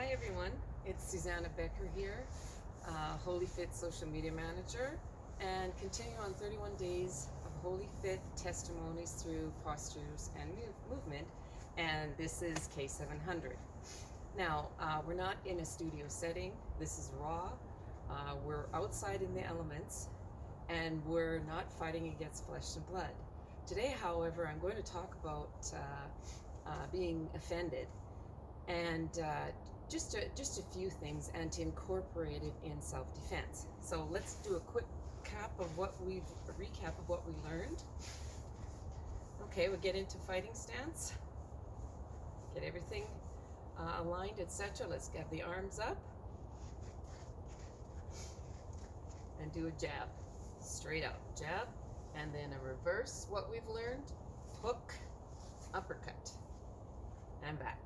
Hi everyone, it's Susanna Becker here, WholyFit social media manager, and continue on 31 days of WholyFit testimonies through postures and movement, and this is K700. Now, we're not in a studio setting, this is raw, we're outside in the elements, and we're not fighting against flesh and blood. Today, however, I'm going to talk about being offended, and just a few things, and to incorporate it in self-defense. So let's do a quick recap of what we learned. Okay, we'll get into fighting stance, get everything aligned, etc. Let's get the arms up and do a jab, straight up jab, and then a reverse. What we've learned: hook, uppercut, and back.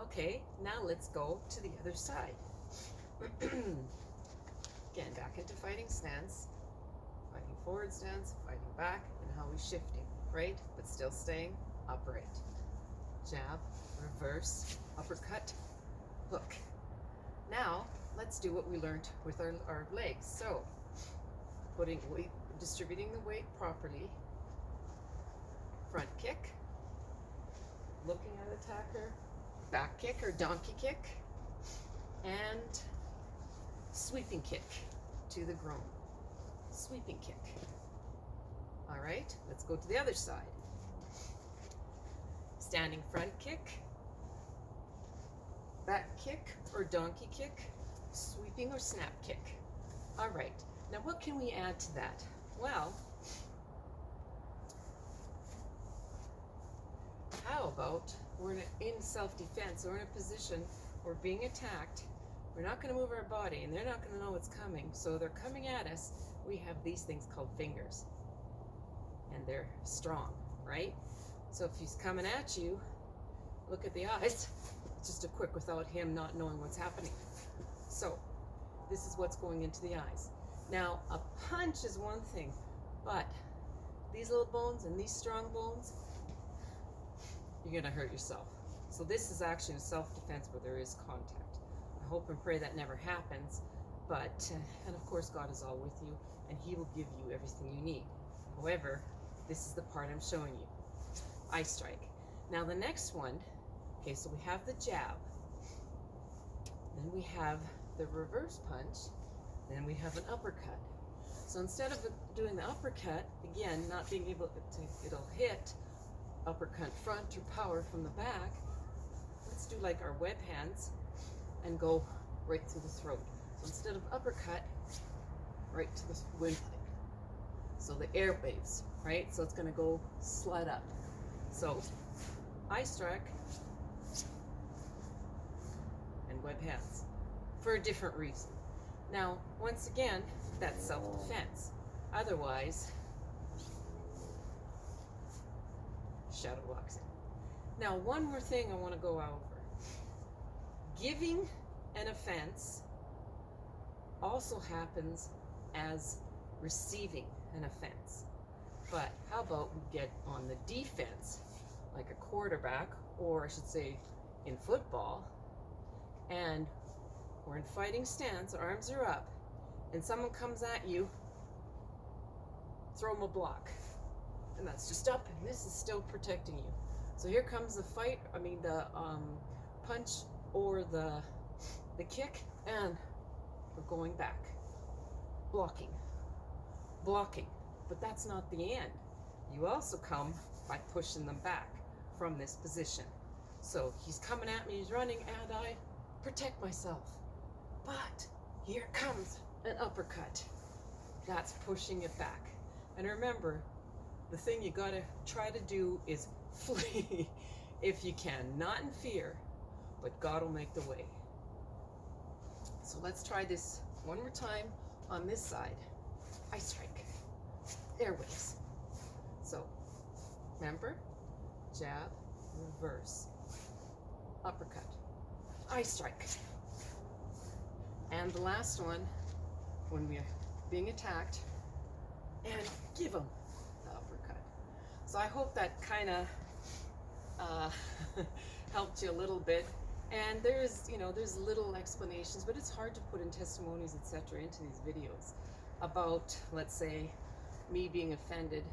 Okay, now let's go to the other side. Again, back into fighting stance, fighting forward stance, fighting back, and how we're shifting, right? But still staying upright. Jab, reverse, uppercut, hook. Now, let's do what we learned with our legs. So, putting weight, distributing the weight properly, front kick, looking at attacker, back kick or donkey kick, and sweeping kick to the groin. Sweeping kick. All right, let's go to the other side. Standing front kick, back kick or donkey kick, sweeping or snap kick. All right, now what can we add to that? Well, how about we're in self-defense, we're in a position, we're being attacked, we're not going to move our body, and they're not going to know what's coming, so they're coming at us. We have these things called fingers, and they're strong, right? So if he's coming at you, look at the eyes, just a quick without him not knowing what's happening. So this is what's going into the eyes. Now, a punch is one thing, but these little bones and these strong bones, you're going to hurt yourself. So this is actually a self-defense where there is contact. I hope and pray that never happens, but, and of course God is all with you, and He will give you everything you need. However, this is the part I'm showing you. Eye strike. Now the next one, okay, so we have the jab, then we have the reverse punch, then we have an uppercut. So instead of doing the uppercut, again, not being able to, it'll hit uppercut front or power from the back, let's do like our web hands and go right through the throat. So instead of uppercut, right to the windpipe. So the airwaves, right? So it's going to go slide up. So eye strike and web hands for a different reason. Now, once again, that's self-defense. Otherwise, shadow boxing. Now, one more thing I want to go over. Giving an offense also happens as receiving an offense. But how about we get on the defense, like a quarterback, or I should say in football, and we're in fighting stance, arms are up, and someone comes at you, throw them a block. And that's just up, and this is still protecting you. So here comes the fight, the punch or the kick, and we're going back. Blocking. But that's not the end. You also come by pushing them back from this position. So he's coming at me, he's running, and I protect myself. But here comes an uppercut. That's pushing it back. And remember, the thing you gotta try to do is flee if you can. Not in fear, but God will make the way. So let's try this one more time on this side. Eye strike. Airwaves. So, remember, jab, reverse, uppercut, eye strike. And the last one, when we're being attacked, and give them the uppercut. So I hope that kind of helped you a little bit And there's, you know, there's little explanations, but it's hard to put in testimonies, etc., into these videos about, let's say, me being offended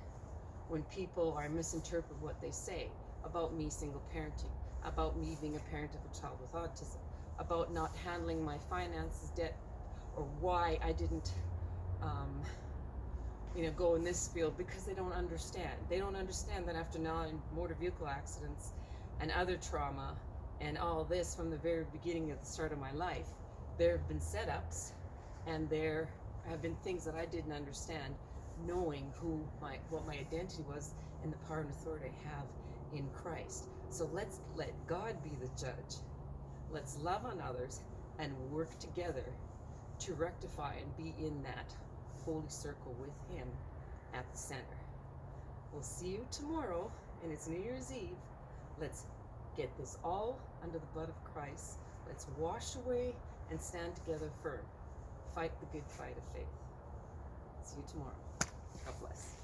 when people are misinterpret what they say, about me single parenting, about me being a parent of a child with autism, about not handling my finances, debt, or why I didn't you know, go in this field, because they don't understand. They don't understand that after 9 motor vehicle accidents and other trauma and all this from the very beginning of the start of my life, there have been setups, and there have been things that I didn't understand, knowing what my identity was and the power and authority I have in Christ. So let's let God be the judge. Let's love on others and work together to rectify and be in that holy circle with Him at the center. We'll see you tomorrow, and it's New Year's Eve. Let's get this all under the blood of Christ. Let's wash away and stand together firm. Fight the good fight of faith. See you tomorrow. God bless.